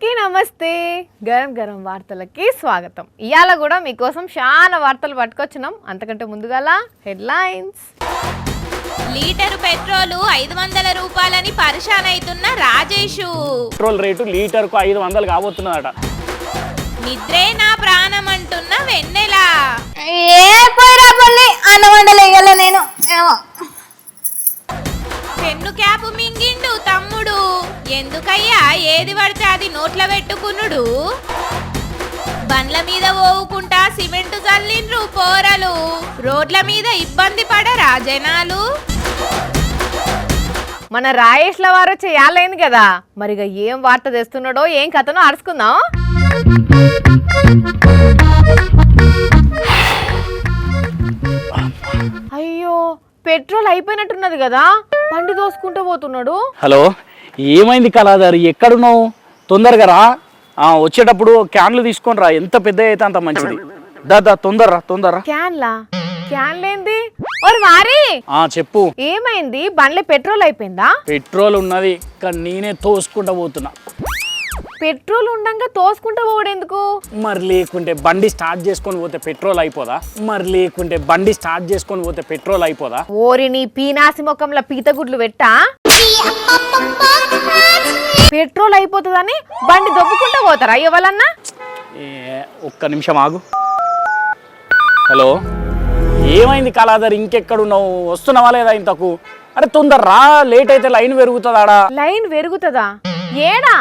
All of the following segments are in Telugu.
అందరికీ నమస్తే. గరం గరం వార్తలకి స్వాగతం. ఇయాల కూడా మీకోసం చాలా వార్తలు పట్టుకొచ్చినాం. అంతకంటే ముందుగాల హెడ్లైన్స్. లీటర్ పెట్రోల్ 500 రూపాయలని పరిశాన్ అవుతున్న రాజేషు. పెట్రోల్ రేటు లీటర్కు 500 కాబోతున్నదట. నిద్రే నా ప్రాణం అంటున్న వెన్నెల. నేను పెన్ను క్యాప్ మింగిండు తమ్ముడు. ఎందుకయ్యా ఏది పడితే అది నోట్ల పెట్టుకునుడు. బండ్ల మీద ఓవుకుంటా సిమెంట్ చల్లిండ్రు పోరలు. రోడ్ల మీద ఇబ్బంది పడరా జనాలు. మన రాయేష్ల వారు చేయాలైంది కదా, మరిగా ఏం వార్త తెస్తున్నాడో ఏం కథనో అరుచుకుందాం. అయ్యో, పెట్రోల్ అయిపోయినట్టున్నది కదా, బండి దోసుకుంటూ పోతున్నాడు. హలో, ఏమైంది కళాధారి? ఎక్కడున్నావు? తొందరగా రా. వచ్చేటప్పుడు క్యాన్లు తీసుకొని రా, ఎంత పెద్ద అయితే అంత మంచిది. దా తొందరరా. క్యాన్లేంది? ఓరి వారి, చెప్పు. ఏమైంది? బండ్లే పెట్రోల్ అయిపోయిందా? పెట్రోల్ ఉన్నది కానీ నేనే తోసుకుంటా పోతున్నా. పెట్రోల్ ఉండంగా తోసుకుంటూ పోవడం ఎందుకు? మరి లేకుంటే బండి స్టార్ట్ చేసుకొని పోతే పెట్రోల్ అయిపోదా? ఓరి నీ పీనాసి ముఖంలో పీతగుడ్లు పెట్టా. పెట్రోల్ అయిపోతుందని బండి దొబ్బుకుంటూ పోతారా ఎవరన్నా? ఒక్క నిమిషం ఆగు. హలో, ఏమైంది కళాధారి? ఇంకెక్కడున్నావు? వస్తున్నావా లేదా ఇంతకు? అరే తొందరరా, లేట్ అయితే లైన్ పెరుగుతుందా? లైన్ పెరుగుతుందా? ఏడా?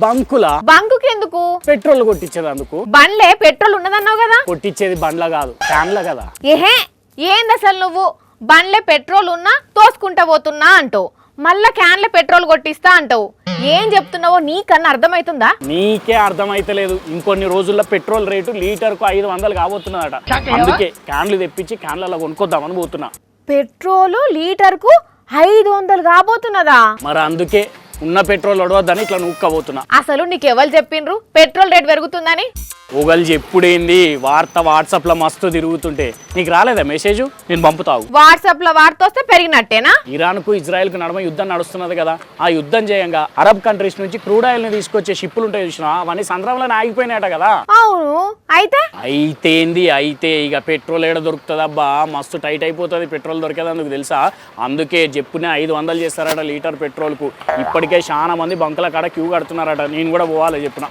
బంకుకి ఎందుకు? పెట్రోల్ కొట్టించేది అందుకు. బండ్లే పెట్రోల్ ఉన్నదన్నావు కదా. కొట్టించేది బండ్ల కాదు, క్యాన్ల కదా. ఏహే, ఏంది అసలు నువ్వు? బండ్లే పెట్రోల్ ఉన్నా తోసుకుంటా పోతున్నా అంటావు, మళ్ళా క్యాన్లే పెట్రోల్ కొట్టిస్తా అంటావు. ఏం చెప్తున్నావో నీకన్నా అర్థమవుతుందా? నీకే అర్థమైతలేదు. ఇంకొన్ని రోజుల్లో పెట్రోల్ రేటు లీటర్కు 500 కాబోతున్నదట. అందుకే క్యాన్లు తెప్పించి క్యాన్లలో కొనుక్కొద్దామని పోతున్నా. పెట్రోల్ లీటర్కు 500 కాబోతున్నదా? మరి అందుకే ఉన్న పెట్రోల్ ఒడవద్దని ఇట్లా నూక్కబోతున్నా. అసలు నీకెవరు చెప్పిండ్రు పెట్రోల్ రేట్ పెరుగుతుందని? ఒకళ్ళు చెప్పుడేంది, వాట్సాప్ లో మస్తు తిరుగుతుంటే నీకు రాలేదా మెసేజ్? నేను పంపుతావు. వాట్సాప్ లో వార్త వస్తే పెరిగినట్టేనా? ఇరాన్ కు ఇజ్రాయెల్ కు నడుమ యుద్ధం నడుస్తున్నది కదా. ఆ యుద్ధం చేయంగా అరబ్ కంట్రీస్ నుంచి క్రూడ్ ఆయిల్ ని తీసుకొచ్చే షిప్పులు ఉంటాయి చూసినా, అవన్నీ సంద్రంలో ఆగిపోయినాయట కదా. అవును. అయితే ఇక పెట్రోల్ ఏడ దొరుకుతుందబ్బా, మస్తు టైట్ అయిపోతుంది పెట్రోల్ దొరికేది. అందుకు తెలుసా? అందుకే చెప్పునే 500 చేస్తారట లీటర్ పెట్రోల్ కు. ఇప్పటికే చాలా మంది బంకుల కాడ క్యూ కడుతున్నారట. నేను కూడా పోవాలి చెప్పున.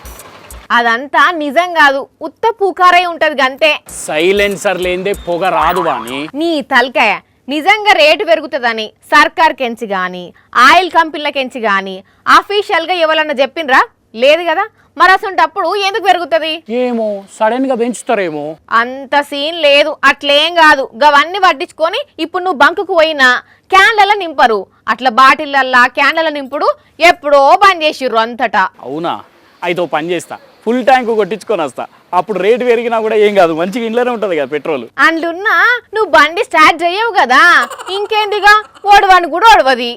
అదంతా నిజం కాదు, ఉత్త పూకారై ఉంటది గంతే. సైలెన్సర్ లేదే పొగ రాదు వాని. నీ తలకాయ. నిజంగా రేటు పెరుగుతుందని సర్కార్ కెంచి గాని ఆయిల్ కంపెనీల కెంచి గాని అఫీషియల్ గా ఎవరన్నా చెప్పిండ్రా? లేదు కదా. మరి అసలు ఎందుకు పెరుగుతుంది? ఏమో సడన్ గా పెంచుతారేమో. అంత సీన్ లేదు, అట్లేం కాదు. గవన్నీ పట్టించుకొని ఇప్పుడు నువ్వు బంకుకు పోయినా క్యాన్లలో నింపరు, అట్లా బాటిళ్ళల్లా క్యాన్లలో నింపుడు ఎప్పుడో బంద్ చేసిర్రు అంతటా. అవునా? అయితే ఓ పని చేస్తా, ఫుల్ ట్యాంక్ కొట్టించుకొని వస్తా. అప్పుడు రేటు పెరిగినా కూడా ఏం కాదు, మంచిగా ఇంట్లోనే ఉంటది కదా పెట్రోల్. అందున్నా నువ్వు బండి స్టార్ట్ చేయవు కదా, ఇంకేందిగా ఓడవని కూడా ఓడవది.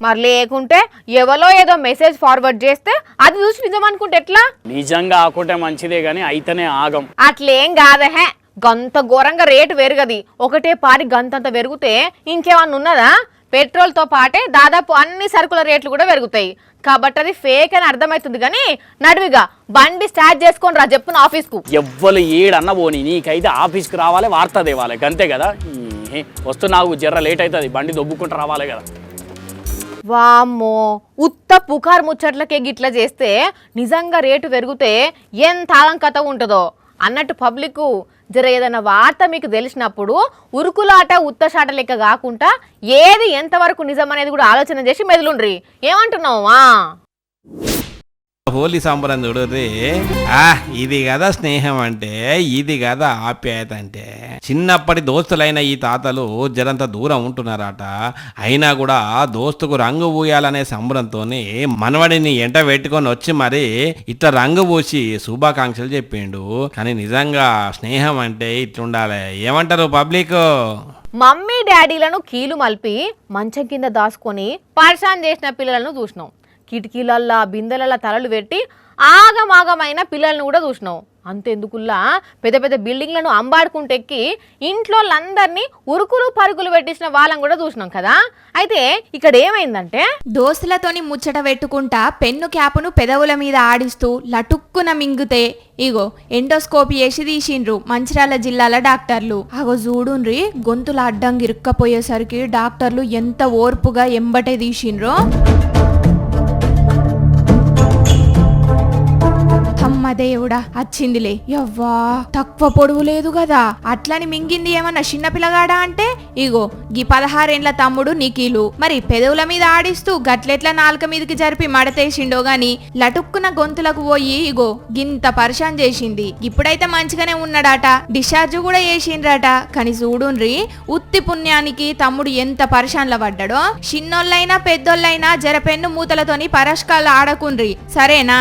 మరి లేకుంటే ఎవరో ఏదో మెసేజ్ ఫార్వర్డ్ చేస్తే అది చూసి నిజం అనుకుంటే ఎట్లా? నిజంగా ఆకుంటే మంచిదే గానీ అయితేనే ఆగం. అట్లేం కాదహే, గంత ఘోరంగా రేటు పెరగది. ఒకటే పారి గంతంత పెరిగితే ఇంకేమన్నా ఉన్నదా? పెట్రోల్ తో పాటే దాదాపు అన్ని సరుకుల రేట్లు కూడా పెరుగుతాయి. కాబట్టి అది ఫేక్ అని అర్థమవుతుంది. కానీ నడువిగా బండి స్టార్ట్ చేసుకొని రా చెప్పున ఆఫీస్ కు. ఎవ్వరు ఏడన్న పోనీ, నీకైతే ఆఫీస్కి రావాలి, వార్త తేవాలి, అంతే కదా. వస్తున్నావు, జర్ర లేట్ అవుతుంది, బండి దొబ్బుకుంటూ రావాలి కదా. వామ్మో, ఉత్త పుకార్ ముచ్చట్లకే గిట్లా చేస్తే నిజంగా రేటు పెరిగితే ఎంత ఆగంకత ఉంటుందో అన్నట్టు పబ్లిక్ జర ఏదైనా వార్త మీకు తెలిసినప్పుడు ఉరుకులాట ఉత్తషాట లెక్క కాకుండా ఏది ఎంతవరకు నిజం అనేది కూడా ఆలోచన చేసి మెదులుండ్రి. ఏమంటున్నావా? హోలీ సంబరం చూడరే. ఇది కదా స్నేహం అంటే, ఇది కదా ఆప్యాయత అంటే. చిన్నప్పటి దోస్తులైన ఈ తాతలు జరంత దూరం ఉంటున్నారట. అయినా కూడా దోస్తుకు రంగు పూయాలనే సంబరంతో మనవడిని ఎంట పెట్టుకొని వచ్చి మరి ఇట్లా రంగు పూసి శుభాకాంక్షలు చెప్పిండు. కానీ నిజంగా స్నేహం అంటే ఇట్లుండాలి. ఏమంటారు పబ్లిక్? మమ్మీ డాడీలను కీలు మలిపి మంచం కింద దాచుకొని పరిశాన్ చేసిన పిల్లలను చూసినాం. కిటికీలల్లా బిందెలల్లా తలలు పెట్టి ఆగమాగమైన పిల్లల్ని కూడా చూసినాం. అంతెందుకుల్లా పెద్ద పెద్ద బిల్డింగ్లను అంబాడుకుంటెక్కి ఇంట్లోళ్ళందరినీ ఉరుకులు పరుగులు పెట్టించిన వాళ్ళని కూడా చూసినాం కదా. అయితే ఇక్కడ ఏమైందంటే దోస్తులతోని ముచ్చట పెట్టుకుంటా పెన్ను క్యాపును పెదవుల మీద ఆడిస్తూ లటుక్కున మింగితే ఇగో ఎండోస్కోపీ వేసి తీసిండ్రు మంచిర్యాల జిల్లాల డాక్టర్లు. అగో చూడుండ్రి గొంతుల అడ్డంగా ఇరుక్కపోయేసరికి డాక్టర్లు ఎంత ఓర్పుగా ఎంబటే తీసిండ్రో. దేవుడా వచ్చిందిలే, యవ్వా తక్కువ పొడువు లేదు కదా, అట్లని మింగింది ఏమన్నా చిన్న పిల్లగాడా అంటే ఇగో గీ 16 ఏండ్ల తమ్ముడు నిఖిలు మరి పెదవుల మీద ఆడిస్తూ గట్లెట్ల నాలుక మీదకి జరిపి మడతేసిండో గాని లటుక్కున గొంతులకు పోయి ఇగో గింత పరిశాన్ చేసింది. ఇప్పుడైతే మంచిగానే ఉన్నాడట, డిశ్చార్జ్ కూడా చేసిండ్రట. కానీ చూడుండ్రి ఉత్తి పుణ్యానికి తమ్ముడు ఎంత పరిశాన్ల పడ్డాడో. చిన్నోళ్ళైనా పెద్దోళ్ళైనా జరపెన్ను మూతలతోని పరస్కాలు ఆడకుండ్రి సరేనా.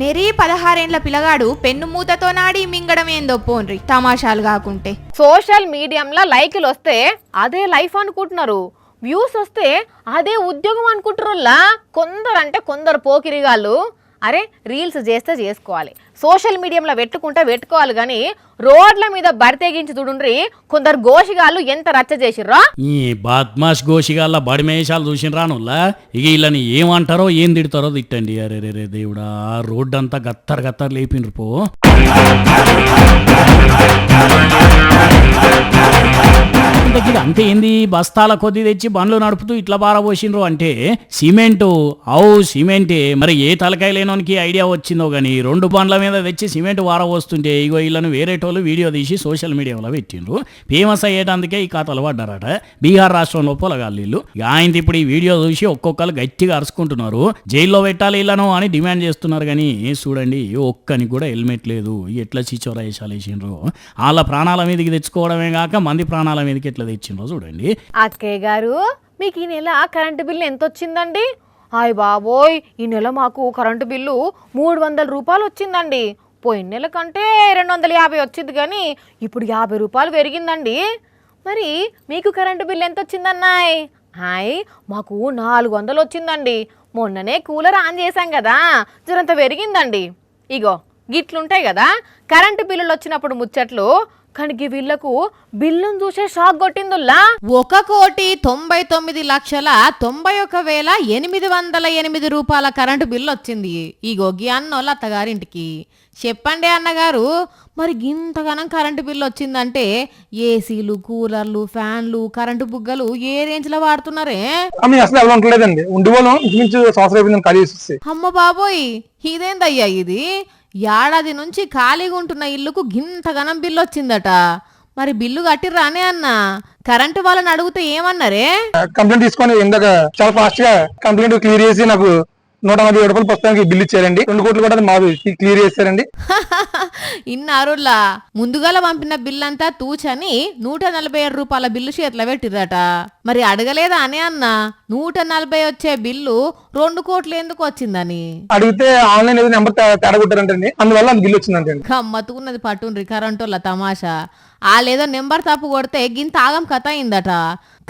నెరీ 16 ఏండ్ల పిల్లగాడు పెన్ను మూతతో నాడి మింగడం ఏందో పోన్రి తమాషాలు కాకుంటే. సోషల్ మీడియంలో లైకులు వస్తే అదే లైఫ్ అనుకుంటున్నారు, వ్యూస్ వస్తే అదే ఉద్యోగం అనుకుంటున్నారులా కొందరంటే కొందరు పోకిరిగాళ్ళు. అరే రీల్స్ చేస్తే చేసుకోవాలి, సోషల్ మీడియంలో పెట్టుకోవాలి కానీ రోడ్ల మీద బరితెగించి చూడుండ్రి కొందరు గోషిగాళ్ళు ఎంత రచ్చ చేసిర్రా. ఈ బద్మాష్ గోషిగాళ్ళ బడిమేషాలు చూసినరానుల్లా. ఇక వీళ్ళని ఏమంటారో ఏం తిడతారో తిట్టండి. అరే రే దేవుడా, రోడ్డు అంతా గత్తర్ లేపిండ్రు పో. అంతే ఏంది, బస్తాల కొద్ది తెచ్చి బండ్లు నడుపుతూ ఇట్లా బారబోసిండ్రు అంటే సిమెంటు సిమెంటే. మరి ఏ తలకాయ లేనోనికి ఐడియా వచ్చిందో గానీ 2 బండ్ల మీద తెచ్చి సిమెంట్ వారబోస్తుంటే ఇగో వీళ్ళను వేరేటోళ్ళు వీడియో తీసి సోషల్ మీడియాలో పెట్టిండ్రు. ఫేమస్ అయ్యేటందుకే ఈ కథలు పడ్డారట బీహార్ రాష్ట్రంలో పొలగాళ్ళు వీళ్ళు. ఆయన ఇప్పుడు ఈ వీడియో చూసి ఒక్కొక్కరు గట్టిగా అరుచుకుంటున్నారు, జైల్లో పెట్టాలి వీళ్ళను అని డిమాండ్ చేస్తున్నారు. కానీ చూడండి ఒక్కనికి కూడా హెల్మెట్ లేదు, ఎట్లా చిచ్చోరేషాలు వేసిండ్రు. వాళ్ళ ప్రాణాల మీదకి తెచ్చుకోవడమే కాక మంది ప్రాణాల మీదకి ఎట్లా తెచ్చిండ్రో చూడండి. అక్కయ్య గారు మీకు ఈ నెల కరెంటు బిల్లు ఎంత వచ్చిందండి? హాయ్ బాబోయ్, ఈ నెల మాకు కరెంటు బిల్లు 300 రూపాయలు వచ్చిందండి. పోయిన నెల కంటే 250 వచ్చింది కానీ ఇప్పుడు 50 రూపాయలు పెరిగిందండి. మరి మీకు కరెంటు బిల్లు ఎంత వచ్చిందన్నాయ్? హాయ్ మాకు 400 వచ్చిందండి. మొన్ననే కూలర్ ఆన్ చేశాం కదా, జరంత పెరిగిందండి. ఇగో గిట్లుంటాయి కదా కరెంటు బిల్లులు వచ్చినప్పుడు ముచ్చట్లు. కానీ వీళ్లకు బిల్లును చూసే షాక్ కొట్టిందుల్లా. 1,99,91,808 రూపాయల కరెంటు బిల్లు వచ్చింది ఈ గొగ్గి అన్నోళ్ళ అత్తగారింటికి. చెప్పండి అన్నగారు, మరి గింతగానం కరెంటు బిల్లు వచ్చిందంటే ఏసీలు, కూలర్లు, ఫ్యాన్లు, కరెంటు బుగ్గలు ఏ రేంజ్ లో వాడుతున్నారే? అసలు ఉండలేదండి, ఉండిపోను ఇంచుమించు సంవత్సరం ఖాళీ. అమ్మ బాబోయ్, ఇదేందయ్యా ఇది? ఏడాది నుంచి ఖాళీగా ఉంటున్న ఇల్లుకు గింతగనం బిల్లు వచ్చిందట. మరి బిల్లు కట్టిర్రానే అన్న? కరెంటు వాళ్ళని అడిగితే ఏమన్నారే? కంప్లైంట్ తీసుకొని ఇందాక చాలా ఫాస్ట్ గా కంప్లైంట్ క్లియర్ చేసి నాకు 140 రూపాయలు ప్రస్తుతానికి బిల్లు ఇచ్చారండి. 2 కోట్లు కూడా మాకు క్లియర్ చేశారండి. ఇన్నారులా ముందుగాల పంపిన బిల్లు అంతా తూచని 147 రూపాయల బిల్లు చేతిలో పెట్టిరట. మరి అడగలేదా అనే అన్న 140 వచ్చే బిల్లు 2 కోట్లు ఎందుకు వచ్చిందని? అడిగితే ఆన్లైన్ ఏదో నెంబర్ తేడా కొట్టారంటండి, అందువల్ల బిల్లు వచ్చిందంటే. గమ్మత్తుకున్నది పట్టుండ్రి కరెంటోళ్ళ తమాషా. లేదో నెంబర్ తప్పు కొడితే గింత ఆగం కథ అయిందట.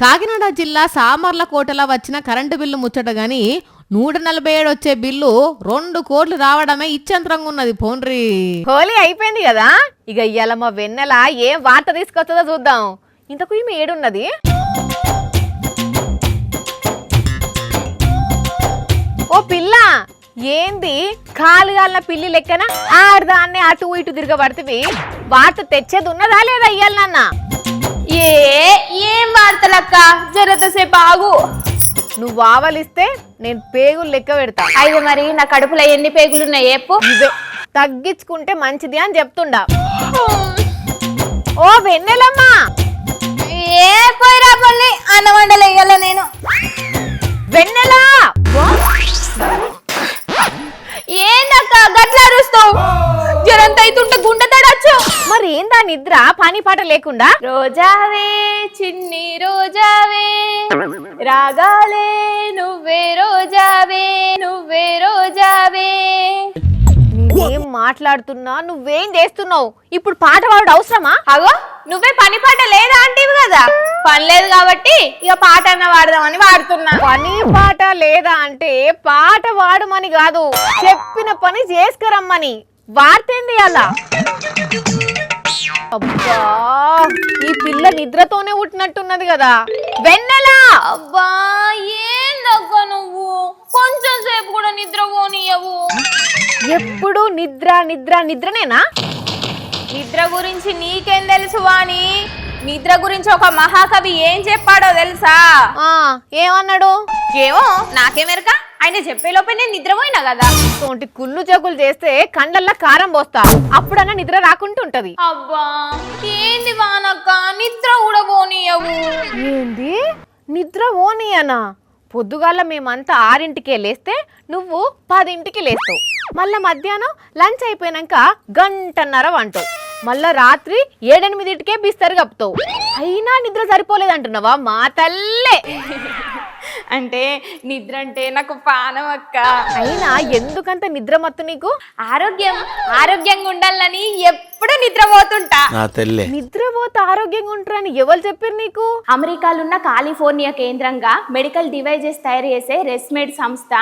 కాకినాడ జిల్లా సామర్లకోటలో వచ్చిన కరెంటు బిల్లు ముచ్చట గాని 147 వచ్చే బిల్లు 2 కోట్లు రావడమే ఇచ్చంతరంగా ఉన్నది. పోన్రి హోలీ అయిపోయింది కదా, ఇక ఇయ్యాల మా వెన్నెల ఏం వార్త తీసుకొస్తుందో చూద్దాం. ఇంతకు ఈమె ఏడున్నది? ఓ పిల్ల, ఏంది కాలుగాలిన పిల్లి లెక్కన ఆడదాన్ని అటు ఇటు తిరగబడితే వార్త తెచ్చేది ఉన్నదా లేదా ఇయ్యాలన్న? ఏం వార్తలక్క, జరతసేపు ఆగు. నువ్వు ఆవలిస్తే నేను పేగులు లెక్క పెడతా. అయితే మరి నా కడుపులో ఎన్ని పేగులున్నాయి చెప్పు. ఇవే తగ్గించుకుంటే మంచిది అని చెప్తుండా. ఓ వెన్నెలమ్మా, ఏ పోయిరా పల్లి అన్నం వండలేయాల నేను. వెన్నెలా ఏందక్క గట్లా అరుస్తావు? జరంత అయితుంటే గుండె తడచ్చు. మరి ఏందా నిద్ర పని పాట లేకుండా? రోజావే చిన్ని రోజావే, రాగాలే నువ్వే రోజావే, నువ్వే రోజావే. నేనేం మాట్లాడుతున్నా, నువ్వేం చేస్తున్నావు? ఇప్పుడు పాట పాడు అవసరమా? అగో నువ్వే పని పాట లేదా అంటివి కదా, పని లేదు కాబట్టి ఇక పాట అన్న వాడదామని వాడుతున్నా. పని పాట లేదా అంటే పాట వాడమని కాదు, చెప్పిన పని చేసుకురమ్మని. వార్తేంది అలా? అబ్బా ఈ పిల్ల నిద్రతోనే ఉట్టినట్టున్నది కదా. వెన్నెలా అబ్బా ఏందక్క నువ్వు కొంచెం సేపు కూడా నిద్ర పోనీయవు. ఎప్పుడు నిద్ర నిద్ర నిద్రనేనా? నిద్ర గురించి నీకేం తెలుసు వాణి? నిద్ర గురించి ఒక మహాకవి ఏం చెప్పాడో తెలుసా? ఏమన్నాడు? ఏమో నాకేమెరక, ఆయన చెప్పే లోపే నేను నిద్రపోయినా కదా. ఇటువంటి కుళ్ళు జగులు చేస్తే కండల్లా కారం పోస్తా, అప్పుడన్నా నిద్ర రాకుంటుంటది. అబ్బా ఏంది వానక్క, నిద్ర కూడా పోనీయవు. ఏంది నిద్ర ఓనియనా? పొద్దుగాల మేమంతా 6ంటికే లేస్తే నువ్వు 10ంటికి లేస్తావు, మళ్ళా మధ్యాహ్నం లంచ్ అయిపోయినాక గంటన్నర వంటావు, మళ్ళా రాత్రి 7-8ంటికే బిస్తరు కప్పుతావు. అయినా నిద్ర సరిపోలేదంటున్నావా మా తల్లే? అంటే నిద్ర అంటే నాకు పానం అక్క. అయినా ఎందుకంత నిద్ర మత్తు నీకు? ఆరోగ్యంగా ఉండాలని ఎప్పుడు నిద్రపోతుంటా. నిద్రపోతే ఆరోగ్యంగా ఉంటారని ఎవరు చెప్పారు నీకు? అమెరికాలో ఉన్న కాలిఫోర్నియా కేంద్రంగా మెడికల్ డివైజెస్ తయారు చేసే రెస్మేడ్ సంస్థ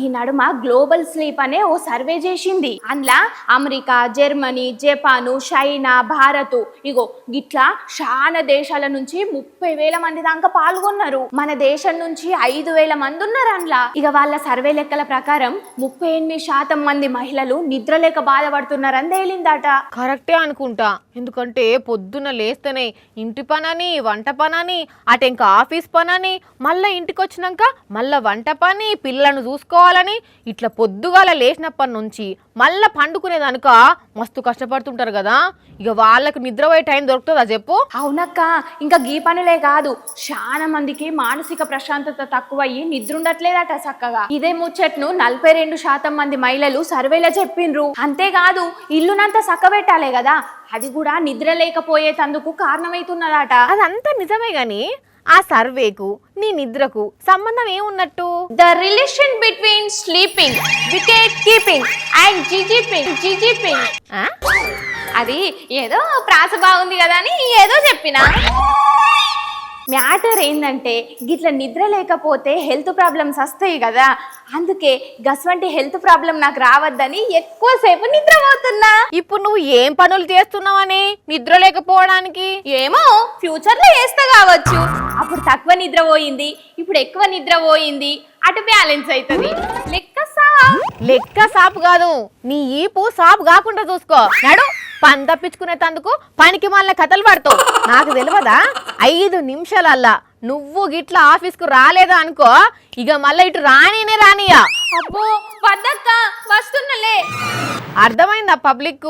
ఈ నడుమ గ్లోబల్ స్లీప్ అనే ఓ సర్వే చేసింది. అందులో America, Germany, Japan, China, Bharat ఇగో గిట్లా చాలా దేశాల నుంచి 30,000 మంది దాకా పాల్గొన్నారు. మన దేశం నుంచి 5,000 మంది ఉన్నారు అందులో. ఇక వాళ్ళ సర్వే లెక్కల ప్రకారం 38% మంది మహిళలు నిద్ర లేక బాధపడుతున్నారని తేలిందట. కరెక్టే అనుకుంటా, ఎందుకంటే పొద్దున్న లేస్తేనే ఇంటి పనని, వంట పనని, అటు ఇంకా ఆఫీస్ పనని, మళ్ళీ ఇంటికి వచ్చినాక మళ్ళీ వంట పని, పిల్లలను చూసుకోవాలని, ఇట్లా పొద్దుగాల లేచినప్పటి నుంచి మళ్ళీ పండుకునేదనుక మస్తు కష్టపడుతుంటారు కదా. ఇక వాళ్ళకు నిద్రపోయే టైం దొరుకుతుందా చెప్పు? అవునక్క, ఇంకా గీ పనులే కాదు, చాలా మందికి మానసిక ప్రశాంతత తక్కువయ్యి నిద్ర ఉండట్లేదట చక్కగా. ఇదే ముచ్చట్ను 42% మంది మహిళలు సర్వేలో చెప్పిండ్రు. అంతేకాదు ఇల్లునంతా చక్కబెట్టాలే కదా, అది కూడా నిద్ర లేకపోయేటందుకు కారణమైతున్నదట. అదంతా నిజమే గాని ఆ సర్వేకు నీ నిద్రకు సంబంధం ఏమున్నట్టు? The relation between sleeping, wicket keeping and జిజిపింగ్. అది ఏదో ప్రాస బాగుంది కదా అని ఏదో చెప్పినా. మ్యాటర్ ఏంటంటే గిట్ల నిద్ర లేకపోతే హెల్త్ ప్రాబ్లమ్స్ వస్తాయి కదా, అందుకే గస్వంటి హెల్త్ ప్రాబ్లం నాకు రావద్దని ఎక్కువసేపు నిద్రపోతున్నా. ఇప్పుడు నువ్వు ఏం పనులు చేస్తున్నావని నిద్ర లేకపోవడానికి? ఏమో ఫ్యూచర్ లో చేస్తా కావచ్చు. అప్పుడు తక్కువ నిద్ర పోయింది, ఇప్పుడు ఎక్కువ నిద్ర పోయింది, అటు బ్యాలెన్స్ అవుతుంది. లెక్క సాపు కాదు, నీ ఈపు సాపు కాకుండా చూసుకో. నడు పని తప్పించుకునే తందుకు పనికి మళ్ళీ కథలు పడతావు. నాకు తెలియదా 5 నిమిషాలల్లా నువ్వు గిట్లా ఆఫీస్కు రాలేదా అనుకో, ఇక మళ్ళీ ఇటు రానియా. అబ్బో వద్దక్క, వస్తున్నలే. అర్థమైందా పబ్లిక్?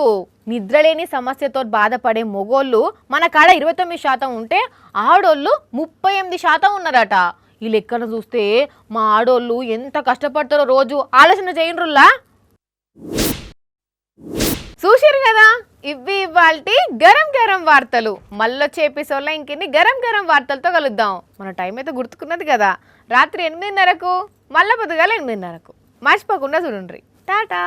నిద్రలేని సమస్యతో బాధపడే మొగోళ్ళు మన కాడ 29% ఉంటే ఆడోళ్ళు 38% ఉన్నారట. ఈ లెక్కను చూస్తే మా ఆడోళ్ళు ఎంత కష్టపడతారో రోజు ఆలోచన చేయండ్రుల్లా. చూసిరు కదా, ఇవి ఇవాల్టి గరం వార్తలు. మళ్ళొచ్చే ఎపిసోడ్లో ఇంకెన్ని గరం వార్తలతో కలుద్దాం. మన టైం అయితే గుర్తుకున్నది కదా, రాత్రి 8:30కు, మళ్ళీ పొద్దుగాల 8:30కు. మర్చిపోకుండా చూడండి. టాటా.